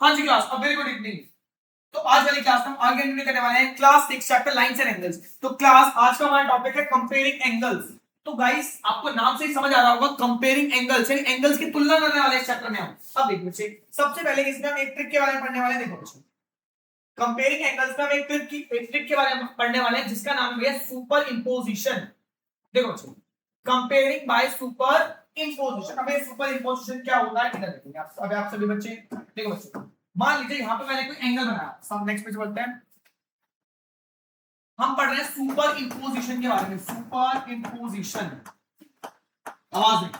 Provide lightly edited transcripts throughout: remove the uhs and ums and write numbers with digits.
हाँ जी क्लास, अब very good evening. तो आज वाली क्लास में हम आगे कंटिन्यू करने वाले हैं class 6 chapter lines and angles. तो क्लास आज का हमारा टॉपिक है कंपेयरिंग एंगल्स। तो गाइस आपको नाम से ही समझ आ रहा होगा कंपेयरिंग एंगल्स, यानी एंगल्स की तुलना करने वाले इस चैप्टर में हम। अब देखो बच्चे, सबसे पहले इसमें हम एक ट्रिक के बारे में पढ़ने वाले हैं। देखो बच्चे, कंपेयरिंग एंगल्स में हम एक ट्रिक के बारे में पढ़ने वाले हैं जिसका नाम है सुपर इंपोजिशन। देखो बच्चे, कंपेयरिंग बाय सुपर इंपोजिशन। अब ये सुपर इंपोजिशन क्या होता है इधर देखेंगे आप। अब आप सभी बच्चे देखो बच्चे, मान लीजिए यहाँ पे मैंने कोई एंगल बनाया। सब नेक्स्ट पेज बढ़ते हैं। हम पढ़ रहे हैं सुपर इंपोजिशन के बारे में। सुपर इंपोजिशन, आवाज में।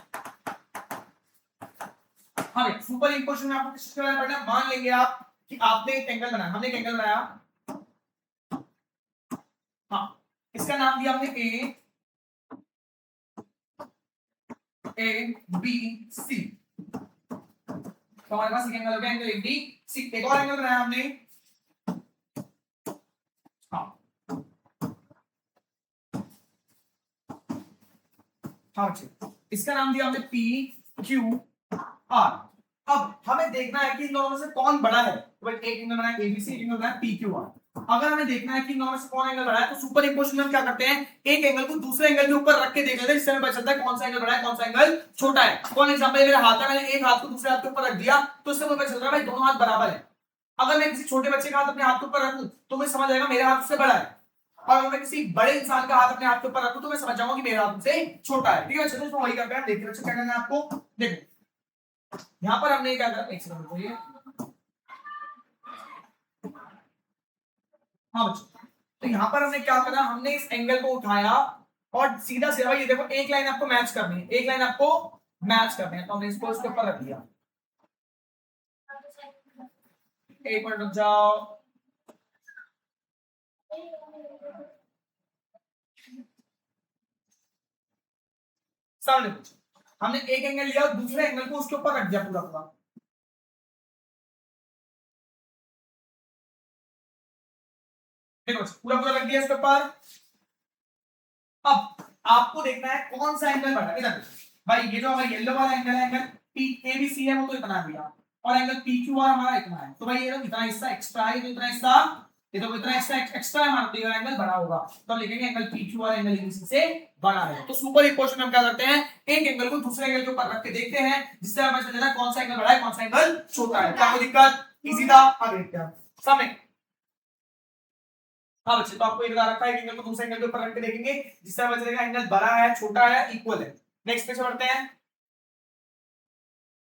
हाँ, सुपर इंपोजिशन में आपको किसके बारे में पढ़ना है? मान लेंगे आप कि आपने एक एंगल बनाया, हमने एक एंगल बनाया। हाँ, इसका नाम दिया हमने ए बी सी। तो हमारे पास एक एंगल हो गया, एंगल ए बी सी। एक और एंगल बनाया हमने। हाँ बच्चे, इसका नाम दिया हमने पी क्यू आर। अब हमें देखना है कि इन दोनों में से कौन बड़ा है। तो एक एंगल बनाया एबीसी, एक एंगल बनाया पी क्यू आर। अगर हमें देखना है कि इन दोनों में से कौन एंगल बड़ा है तो सुपर इंपोजिशन में हम क्या करते हैं, एक एंगल को दूसरे एंगल के ऊपर रख के देख लेते हैं, जिससे हमें पता चलता है कौन सा एंगल बड़ा है कौन सा एंगल छोटा है। फॉर एग्जांपल मेरा हाथ है, मैंने एक हाथ को दूसरे हाथ के ऊपर रख दिया तो इससे मुझे पता चल रहा है भाई दोनों हाथ बराबर है। अगर मैं किसी छोटे बच्चे का हाथ अपने हाथ के ऊपर रखूं तो मुझे समझ आएगा मेरा हाथ उससे बड़ा है, और अगर मैं किसी बड़े इंसान का हाथ अपने हाथ के ऊपर रखूं तो मैं समझ जाऊंगा कि मेरा हाथ उससे छोटा है। ठीक है, चलो इसमें वही करते हैं। देखिए बच्चे क्या करना है आपको। देखो यहां पर हमने क्या करा, एक सेकंड रुकिए। हाँ बच्चों, तो यहां पर हमने क्या करा, हमने इस एंगल को उठाया और सीधा सीधा, ये देखो एक लाइन आपको मैच करनी है, एक लाइन आपको मैच करनी है, तो हमने इसको इसके ऊपर रख दिया। एक मिनट रुक जाओ। सामने बच्चों, हमने एक एंगल लिया और दूसरे एंगल को उसके ऊपर रख दिया पूरा पूरा। देखो पूरा पूरा रख दिया इसके ऊपर। अब आपको देखना है कौन सा एंगल बड़ा है। इधर भाई, ये जो हमारा येलो वाला एंगल है, angle P A B C है, वो तो इतना दिया, और एंगल पी क्यू आर हमारा इतना है। तो भाई ये इतना हिस्सा एक्स्ट्रा है, तो इतना हिस्सा, ये तो इतना हिस्सा एक्स्ट्रा है हमारा, तो ये एंगल बड़ा होगा। तो हम लिखेंगे angle P Q R angle ABC से बड़ा है। तो सुपर इंपोजिशन में हम क्या करते हैं, एक एंगल को दूसरे एंगल के ऊपर रख के देखते हैं, जिससे हमें पता चलता है कौन सा एंगल बड़ा है कौन सा एंगल छोटा है। क्या कोई दिक्कत? इजी था। आगे देखते हैं सामने। हाँ बच्चे, तो आपको ये बता रखा है एंगल को दूसरे एंगल के ऊपर रख के देखेंगे, जिससे हमें चलेगा एंगल बड़ा है छोटा है इक्वल है। नेक्स्ट पे बढ़ते हैं।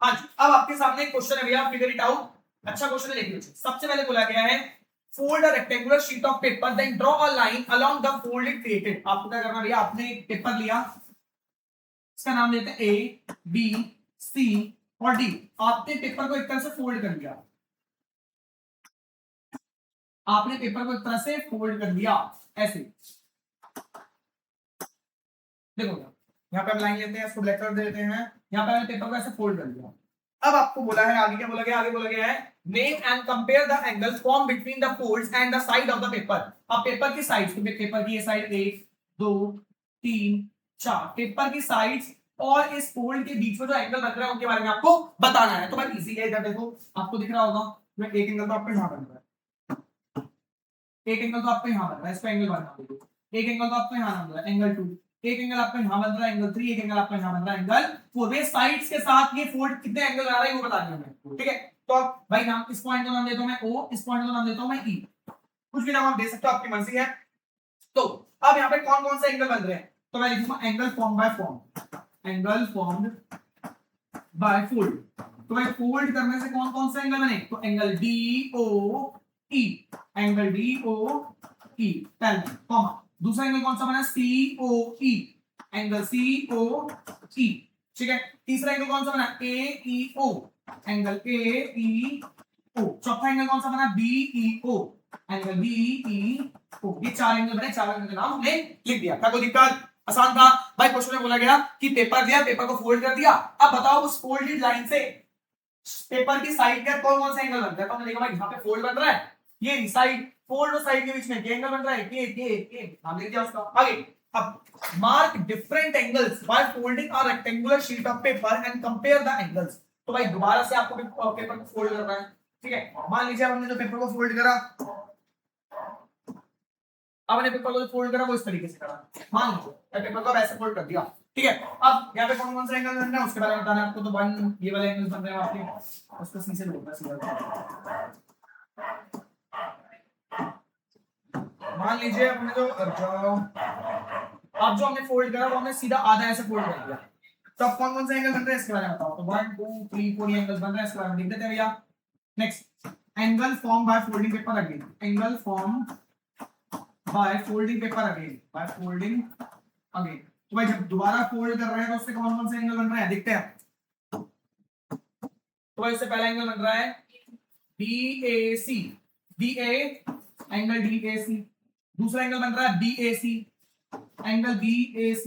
हाँ जी, अब आपके सामने एक क्वेश्चन है भैया, फिगर इट आउट। अच्छा क्वेश्चन है, देखिए सबसे पहले बोला गया है fold a rectangular sheet of paper then draw a line along the folded created. आपको क्या करना भैया, आपने एक पेपर लिया, इसका नाम देते हैं ए बी सी और डी। आपने पेपर को एक तरह से फोल्ड कर लिया, आपने पेपर को एक तरह से फोल्ड कर लिया ऐसे। देखो यहाँ पे हम लाइन लेते हैं, इसको ब्लैक कलर दे देते हैं। यहाँ पे हमने पेपर को ऐसे फोल्ड कर दिया। अब आपको बोला है आगे क्या बोला गया, आगे बोला गया है name and compare the angles form between the folds and the side of the paper. अब पेपर की साइड्स, पेपर की ये साइड 1 2 3 4, पेपर की साइड्स और इस फोल्ड के बीच में जो एंगल बन रहा है उनके बारे में आपको बताना है। तो भाई इजी है, इधर देखो आपको दिख रहा होगा, एक एंगल तो आपको यहाँ बन रहा है, एक एंगल तो आपको यहाँ बन रहा है, इसका एंगल बना दो। एक एंगल तो आपको यहाँ बन रहा है, एंगल 2। एक एंगल आपका यहाँ बन रहा है, एंगल 3। एक एंगल आपका यहाँ बन रहा है, एंगल 4। वे साइड्स के साथ ये फोल्ड कितने एंगल बना रहा है वो बताना है हमें। ठीक है, तो अब भाई नाम, इस पॉइंट को नाम देता हूं मैं O, इस पॉइंट को नाम देता हूं मैं E। कुछ भी नाम आप दे सकते हो, आपकी मर्जी है। तो अब यहाँ पे कौन कौन से एंगल बन रहे हैं, तो मैं लिखूंगा angle form by form, angle formed by fold. तो भाई फोल्ड करने से कौन कौन से एंगल बने, तो एंगल DOE, एंगल DOE पहला कॉमा। दूसरा एंगल कौन सा बना, COE, एंगल COE। ठीक है, तीसरा एंगल कौन सा बना, AEO, एंगल AEO। चौथा एंगल कौन सा बना, BEO, एंगल BEO। ये चार एंगल बने, चार एंगल का नाम हमने लिख दिया। क्या कोई दिक्कत? आसान था भाई। क्वेश्चन में बोला गया कि पेपर दिया, पेपर को फोल्ड कर दिया। अब बताओ उस फोल्डेड लाइन से पेपर की साइड का कौन कौन सा एंगल बनता है। तो हमने देखा भाई यहाँ पे फोल्ड बन रहा है, ये साइड, फोल्ड और साइड के बीच में ये एंगल बन रहा है, ये नाम लिख दिया उसका। आगे, अब mark different angles by folding a rectangular sheet of paper and compare the angles. तो भाई दोबारा से आपको पेपर को फोल्ड करना है, ठीक है। मान लीजिए हमने जो पेपर को फोल्ड करा, आपने पेपर को फोल्ड करा वो इस तरीके से करा, मान लीजिए पेपर को ऐसे फोल्ड कर दिया, ठीक है। अब यहाँ पे कौन कौन सा एंगल बनना है उसके बारे में बताना है आपको। तो वन ये वाला एंगल बन रहा है आपके, उसको सी से जोड़ना सीधा। मान लीजिए हमने जो अब जो हमने फोल्ड करा वो हमने सीधा आधा ऐसे फोल्ड कर दिया, तो अब कौन कौन से एंगल बन रहे हैं इसके बारे में बताओ। तो 1 2 3 4 ये एंगल्स बन रहे हैं, इसके बारे में लिख देते हैं भैया। Next, angle form by folding paper again, angle form by folding paper again, by folding again. तो भाई जब दोबारा फोल्ड कर रहे हैं तो उससे कौन कौन से एंगल बन रहे हैं देखते हैं। तो भाई इससे पहला एंगल बन रहा है DAC, DA एंगल DAC। दूसरा एंगल बन रहा है BAC, एंगल BAC।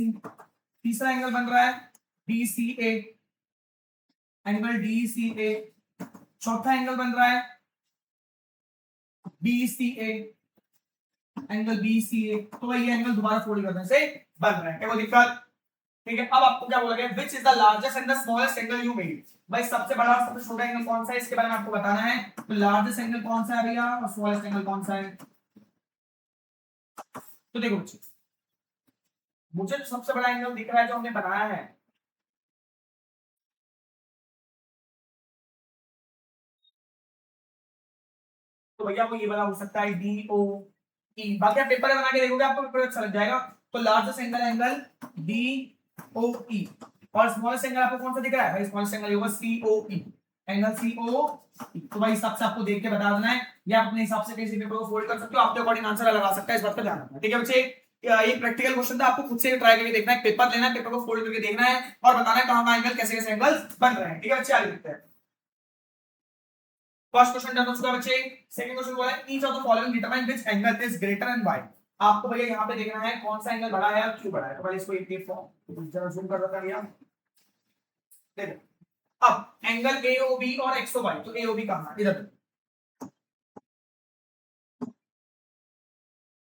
तीसरा एंगल बन रहा है DCA, एंगल DCA। चौथा एंगल बन रहा है BCA, एंगल BCA। तो भाई ये एंगल दोबारा फोल्ड करने से बन रहे हैं, कोई दिक्कत? ठीक है। अब आपको क्या बोला गया, which is the largest and the smallest angle you made. भाई सबसे बड़ा और सबसे छोटा एंगल कौन सा है इसके बारे में आपको बताना है। तो लार्जेस्ट एंगल कौन सा है भैया और स्मॉलेस्ट एंगल कौन सा है। तो देखो बच्चे, मुझे जो सबसे बड़ा एंगल दिख रहा है जो हमने बनाया है, तो भैया वो ये वाला हो सकता है DOE। बाकी आप पेपर बना के देखोगे आपको पेपर अच्छा लग जाएगा। तो लार्जेस्ट एंगल एंगल DOE और स्मॉलेस्ट एंगल आपको कौन सा दिख रहा है भाई, स्मॉलेस्ट एंगल होगा COE, एंगल COE। तो भाई हिसाब से आपको देख के बता देना है, या अपने हिसाब से किसी पेपर को फोल्ड कर सकते हो, आपके अकॉर्डिंग आंसर लगा सकता है, इस बात पर ध्यान रखना। ठीक है बच्चे, ये प्रैक्टिकल क्वेश्चन था, आपको खुद से ट्राई करके देखना है, पेपर लेना है, पेपर को फोल्ड करके देखना है और बताना है कहां का एंगल कैसे कैसे एंगल बन रहे हैं। ठीक है बच्चे, आगे देखते हैं। फर्स्ट क्वेश्चन डन हो चुका बच्चे। सेकंड क्वेश्चन बोला है each of the following determine which angle is greater and Y. आपको भैया यहां पे देखना है कौन सा एंगल बड़ा है और क्यों बड़ा है। तो भाई इसको एक फॉर्म जरा जूम कर देता भैया, देखो। अब एंगल AOB और XOY, तो AOB कहां है, इधर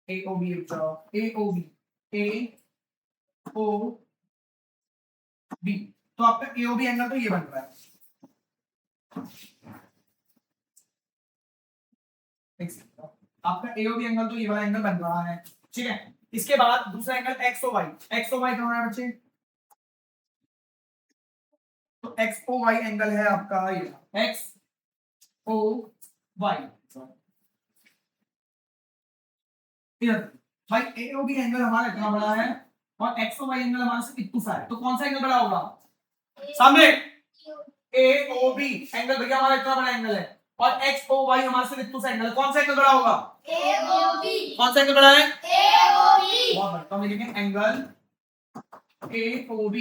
AOB, AOB AOB। तो आपका AOB एंगल तो ये बन रहा है, आपका AOB एंगल तो ये वाला एंगल बन रहा है, ठीक है। इसके बाद दूसरा एंगल XOY, XOY कहां है बच्चे। तो XOY एंगल है आपका ये XOY, इधर भाई AOB एंगल हमारा इतना बड़ा है और XOY एंगल हमारा से इतना सा है, तो कौन सा एंगल बड़ा होगा सामने। AOB एंगल भैया हमारा इतना बड़ा एंगल है और XOY हमारे से इतना सा एंगल, कौन सा एंगल बड़ा होगा AOB। कौन सा एंगल बड़ा है AOB। बहुत बढ़िया, तो हम लिखेंगे एंगल AOB।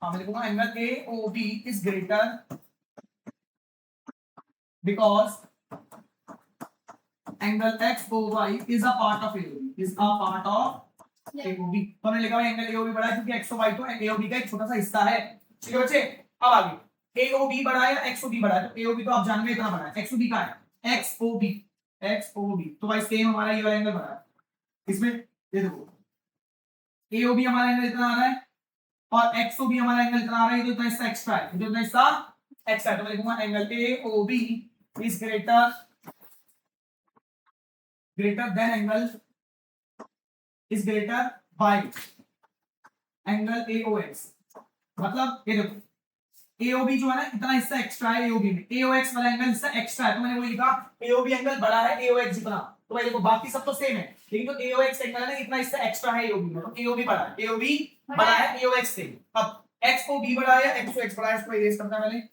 हम लिखूंगा angle AOB is greater because angle XOY is a part of AOB, is a part of AOB। तो हमने लिखा है एंगल AOB बड़ा है क्योंकि XOY तो AOB का एक छोटा सा हिस्सा है। ठीक है बच्चे, अब आगे AOB बड़ा है या XOB बड़ा है। तो AOB तो आप जान गए इतना बड़ा है, XOB का है XOB, XOB। तो भाई सेम हमारा ये वाला एंगल बड़ा है, इसमें ये देखो AOB हमारा एंगल इतना आ रहा है और XOB हमारा एंगल इतना आ रहा है, तो इतना हिस्सा एक्स्ट्रा है, तो इतना हिस्सा एक्स्ट्रा है। तो मैं लिखूंगा angle AOB is greater than angle is greater by angle AOX। मतलब ये देखो AOB जो है ना इतना हिस्सा एक्स्ट्रा है AOB में, AOX वाला एंगल हिस्सा एक्स्ट्रा है, तो मैंने वो लिखा AOB एंगल बड़ा है AOX जितना। तो भाई देखो बाकी सब तो सेम है, लेकिन जो AOX एंगल है ना इतना हिस्सा एक्स्ट्रा है AOB में, तो AOB बड़ा है, AOB बड़ा है AOX से। अब XOB बड़ा है या XOX बड़ा है, इसको इरेज करना है मैंने।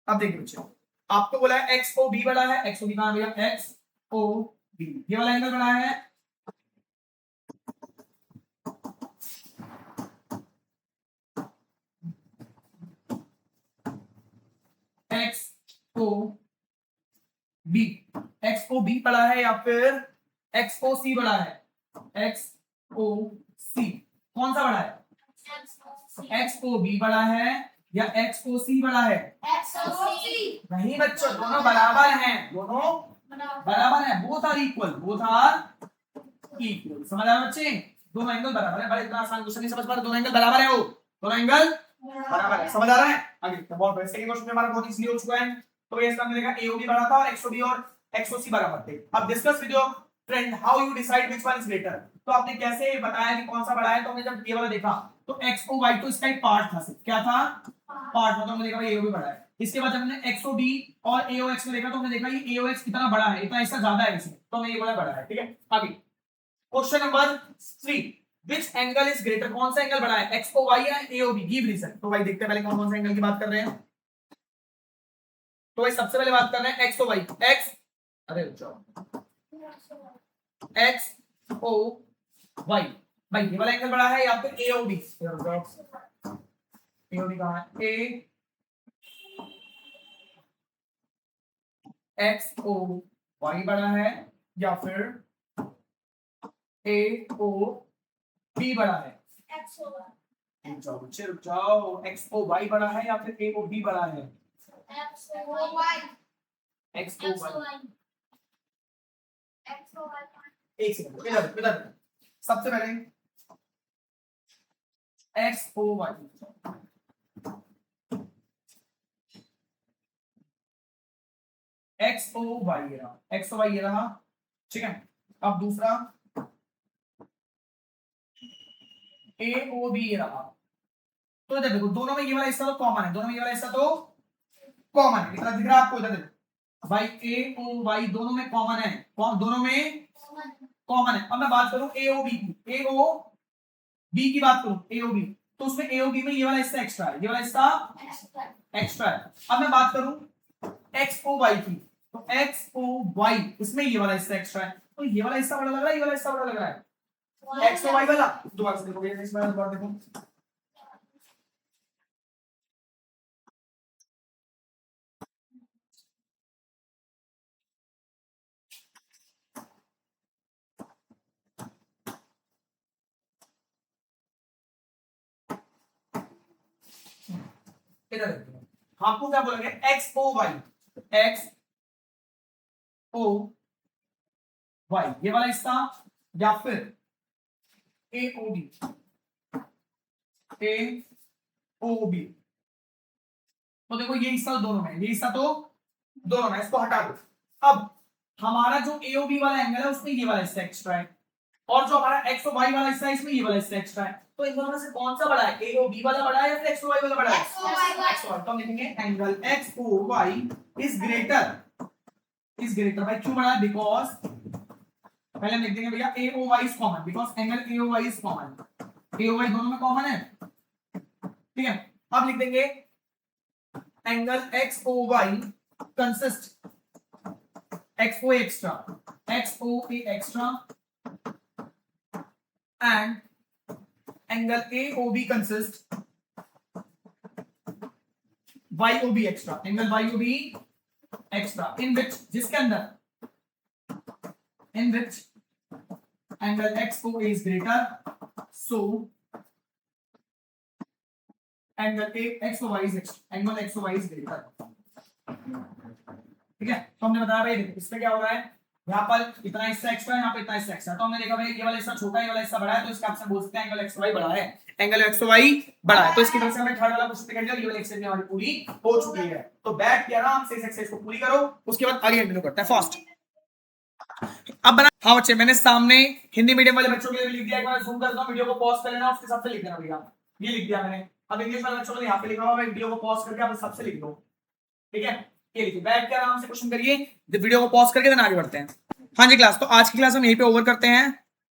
अब देखिए बच्चों, आपको बोला है XOB बड़ा है, XOB कहां है भैया XOB, ये वाला एंगल बड़ा है XOB, XOB बड़ा है या फिर XOC बड़ा है, XOC कौन सा बड़ा है, XOB बड़ा है या XOC बड़ा है? नहीं बच्चों, दोनों बराबर हैं, दोनों बराबर है, both are equal, both are equal. समझ आ रहा बच्चे? दोनों एंगल बराबर है। बड़े इतना आसान क्वेश्चन नहीं समझ पा रहे, दोनों एंगल बराबर है, वो दोनों एंगल बराबर है। समझ आ रहा है? आगे बहुत बड़े सेकंड क्वेश्चन में हमारा बहुत इजीली हो चुका है। तो ये इसका मिलेगा AOB बड़ा था और XOB और XOC बराबर थे। अब discuss with your friend how you decide which one is greater. तो आपने कैसे बताया कि कौन सा बड़ा है? तो हमने जब ये वाला देखा तो XOY तो इसका एक पार्ट था, सिर्फ क्या था? पार्ट। मतलब हमने देखा भाई AOB बड़ा है। इसके बाद जब हमने XOB और AOX में देखा तो हमने देखा ये AOX कितना बड़ा है, इतना इसका ज्यादा है इसमें, तो हमने ये बोला बड़ा है। ठीक है, आगे question number 3, which angle is greater? कौन सा एंगल बड़ा है, XOY या AOB? Give reason. तो भाई देखते हैं पहले कौन सा एंगल की बात कर रहे हैं। तो भाई सबसे पहले बात कर रहे हैं XOY। X, अरे XOY, भाई ये वाला एंगल बड़ा है या फिर AOB? AOB कहां है? XOY बड़ा है या फिर AOB बड़ा है? रुक जाओ, XOY बड़ा है या फिर AOB बड़ा है? XOY। एक सेकंड, इधर सबसे पहले XOY, XOY ये रहा, ठीक है। अब दूसरा AOB ये रहा। तो इधर देखो, दोनों में ये वाला हिस्सा तो कॉमन है, दोनों में ये वाला हिस्सा तो कॉमन है, इतना दिख रहा है आपको? इधर देखो भाई AOY दोनों में कॉमन है, दोनों में कॉमन है। अब मैं बात करूं AOB की, AOB की बात करूं AOB, तो उसमें AOB में ये वाला हिस्सा एक्स्ट्रा है, ये वाला हिस्सा एक्स्ट्रा है। अब मैं बात करूं XOY की, तो XOY इसमें ये वाला हिस्सा एक्स्ट्रा है, तो ये वाला हिस्सा बड़ा लग रहा है, ये वाला हिस्सा बड़ा लग रहा है, XOY वाला। दोबारा से देखो, इसमें दोबारा देखो, इधर देखो, आपको क्या बोलेंगे? XOY, XOY ये वाला हिस्सा या फिर AOB, तो देखो ये हिस्सा दोनों में, ये हिस्सा तो दोनों में, इसको हटा दो। अब हमारा जो AOB वाला एंगल है उसमें ये वाला हिस्सा एक्स्ट्रा है, और जो हमारा XOY वाला हिस्सा है इसमें ये वाला हिस्सा एक्स्ट्रा है। तो इन दोनों में से कौन सा बड़ा है? AOB वाला बड़ा है या फिर XOY वाला बड़ा है? XOY। तो हम लिखेंगे एंगल XOY इज ग्रेटर, भाई क्यों बड़ा है? बिकॉज पहले हम लिख देंगे भैया AOY is common, because angle AOY is common, AOY दोनों में कॉमन है, ठीक है। अब लिख देंगे angle XOY consist XOA extra and angle AOB consists YOB extra, angle YOB extra, in which जिसके अंदर angle XOA is greater, so angle XOY is greater, ठीक है। तो हमने बताया भाई इसमें क्या हो रहा है, यहाँ पर इतना हिस्सा एक्स्ट्रा है, यहाँ पे इतना हिस्सा एक्स्ट्रा, तो हमने देखा भाई ये वाला हिस्सा छोटा है, ये वाला हिस्सा बड़ा है, तो इसका आपसे बोल सकते हैं एंगल XOY बड़ा है, तो इसकी तरफ से हमें थर्ड वाला क्वेश्चन कर दिया, ये वाली एक्सरसाइज हमारी पूरी हो चुकी है। तो बैठ के आराम से इस एक्सरसाइज को पूरी करो, उसके बाद आगे कंटिन्यू करते हैं फास्ट। अब बना, हाँ बच्चे मैंने सामने हिंदी मीडियम वाले बच्चों के लिए लिख दिया, एक बार जूम करता हूं, वीडियो को पॉज कर लेना, उसके हिसाब से लिख देना भैया, ये लिख दिया मैंने। अब इंग्लिश वाले बच्चों को यहाँ पे लिखा हुआ है, वीडियो को पॉज करके आप सबसे लिख दो, ठीक है। ये लिखिए, बैठ के आराम से क्वेश्चन करिए, वीडियो को पॉज करके देन आगे बढ़ते हैं। हाँ जी क्लास, तो आज की क्लास हम यहीं पे ओवर करते हैं।